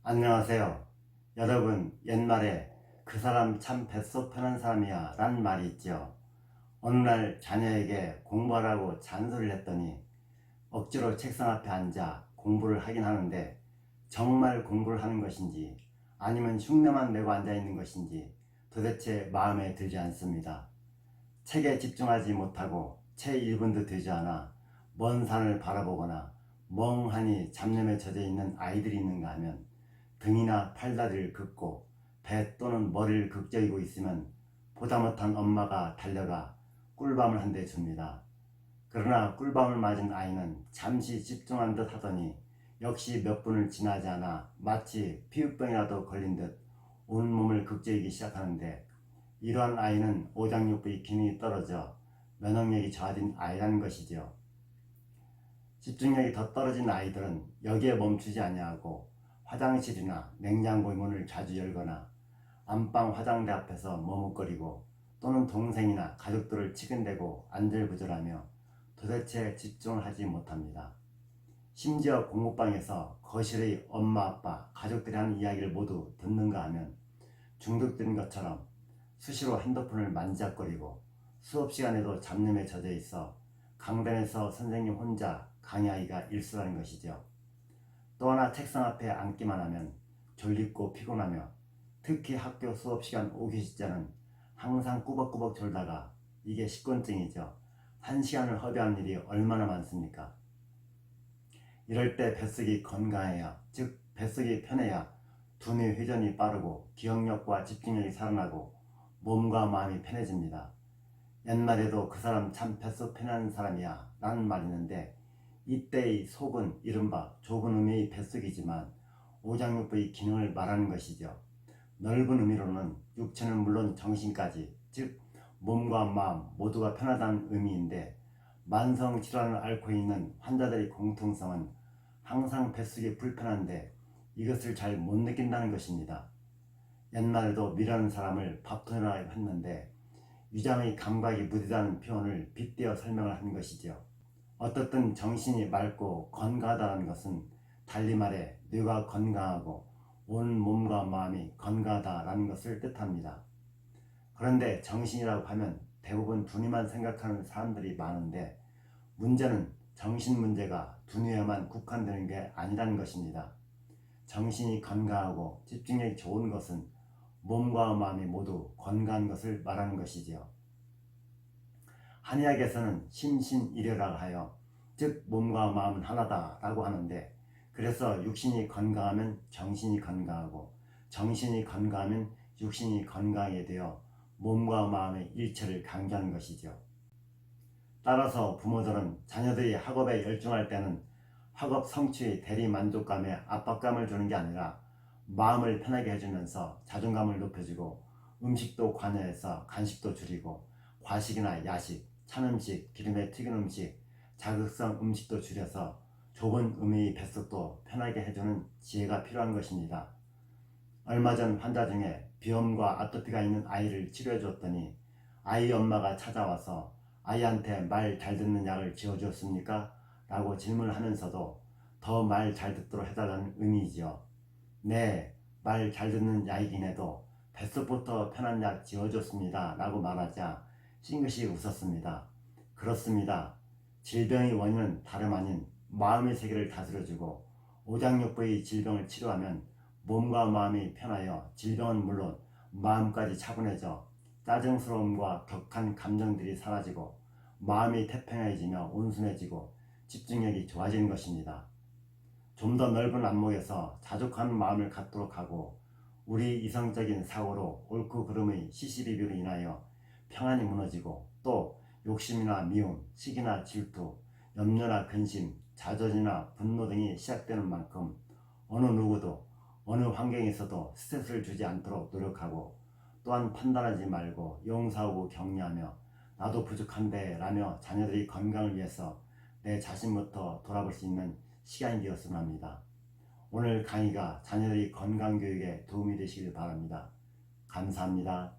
안녕하세요. 여러분, 옛말에 그 사람 참 뱃속 편한 사람이야 라는 말이 있죠. 어느 날 자녀에게 공부하라고 잔소리를 했더니 억지로 책상 앞에 앉아 공부를 하긴 하는데 정말 공부를 하는 것인지 아니면 흉내만 내고 앉아 있는 것인지 도대체 마음에 들지 않습니다. 책에 집중하지 못하고 채 1분도 되지 않아 먼 산을 바라보거나 멍하니 잡념에 젖어 있는 아이들이 있는가 하면 등이나 팔다리를 긋고 배 또는 머리를 극적이고 있으면 보다 못한 엄마가 달려가 꿀밤을 한 대 줍니다. 그러나 꿀밤을 맞은 아이는 잠시 집중한 듯 하더니 역시 몇 분을 지나지 않아 마치 피부병이라도 걸린 듯 온몸을 극적이기 시작하는데, 이러한 아이는 오장육부의 기능이 떨어져 면역력이 저하된 아이라는 것이죠. 집중력이 더 떨어진 아이들은 여기에 멈추지 아니하고 화장실이나 냉장고의 문을 자주 열거나 안방 화장대 앞에서 머뭇거리고 또는 동생이나 가족들을 치근대고 안절부절하며 도대체 집중을 하지 못합니다. 심지어 공부방에서 거실의 엄마 아빠 가족들이 하는 이야기를 모두 듣는가 하면 중독된 것처럼 수시로 핸드폰을 만지작거리고 수업 시간에도 잡념에 젖어 있어 강단에서 선생님 혼자 강의하기가 일수라는 것이죠. 또 하나 책상 앞에 앉기만 하면 졸립고 피곤하며 특히 학교 수업 시간 오기 직전은 항상 꾸벅꾸벅 졸다가 이게 식곤증이죠. 1시간을 허비하는 일이 얼마나 많습니까? 이럴 때 뱃속이 건강해야, 즉 뱃속이 편해야 두뇌 회전이 빠르고 기억력과 집중력이 살아나고 몸과 마음이 편해집니다. 옛말에도 그 사람 참 뱃속 편한 사람이야 라는 말이 있는데, 이때의 속은 이른바 좁은 의미의 뱃속이지만 오장육부의 기능을 말하는 것이죠. 넓은 의미로는 육체는 물론 정신까지, 즉 몸과 마음 모두가 편하다는 의미인데, 만성 질환을 앓고 있는 환자들의 공통성은 항상 뱃속이 불편한데 이것을 잘 못 느낀다는 것입니다. 옛날에도 미라는 사람을 밥통이라 했는데 위장의 감각이 무디다는 표현을 빗대어 설명을 한 것이죠. 어떻든 정신이 맑고 건강하다는 것은 달리 말해 뇌가 건강하고 온 몸과 마음이 건강하다라는 것을 뜻합니다. 그런데 정신이라고 하면 대부분 두뇌만 생각하는 사람들이 많은데, 문제는 정신 문제가 두뇌에만 국한되는 게 아니라는 것입니다. 정신이 건강하고 집중력이 좋은 것은 몸과 마음이 모두 건강한 것을 말하는 것이지요. 한의학에서는 심신일요라고 하여, 즉 몸과 마음은 하나다라고 하는데, 그래서 육신이 건강하면 정신이 건강하고 정신이 건강하면 육신이 건강하게 되어 몸과 마음의 일체를 강조하는 것이죠. 따라서 부모들은 자녀들이 학업에 열중할 때는 학업 성취의 대리 만족감에 압박감을 주는 게 아니라 마음을 편하게 해주면서 자존감을 높여주고, 음식도 관여해서 간식도 줄이고 과식이나 야식, 찬 음식, 기름에 튀긴 음식, 자극성 음식도 줄여서 좁은 의미의 뱃속도 편하게 해주는 지혜가 필요한 것입니다. 얼마 전 환자 중에 비염과 아토피가 있는 아이를 치료해 주었더니 아이 엄마가 찾아와서 아이한테 말 잘 듣는 약을 지어주었습니까? 라고 질문을 하면서도 더 말 잘 듣도록 해달라는 의미이지요. 네, 말 잘 듣는 약이긴 해도 뱃속부터 편한 약 지어줬습니다 라고 말하자 싱긋이 웃었습니다. 그렇습니다. 질병의 원인은 다름 아닌 마음의 세계를 다스려주고 오장육부의 질병을 치료하면 몸과 마음이 편하여 질병은 물론 마음까지 차분해져 짜증스러움과 격한 감정들이 사라지고 마음이 태평해지며 온순해지고 집중력이 좋아지는 것입니다. 좀 더 넓은 안목에서 자족하는 마음을 갖도록 하고, 우리 이성적인 사고로 옳고 그름의 시시비비로 인하여 평안이 무너지고 또 욕심이나 미움, 시기나 질투, 염려나 근심, 자존이나 분노 등이 시작되는 만큼 어느 누구도 어느 환경에서도 스트레스를 주지 않도록 노력하고, 또한 판단하지 말고 용서하고 격려하며 나도 부족한데 라며 자녀들이 건강을 위해서 내 자신부터 돌아볼 수 있는 시간이 되었으면 합니다. 오늘 강의가 자녀들의 건강교육에 도움이 되시길 바랍니다. 감사합니다.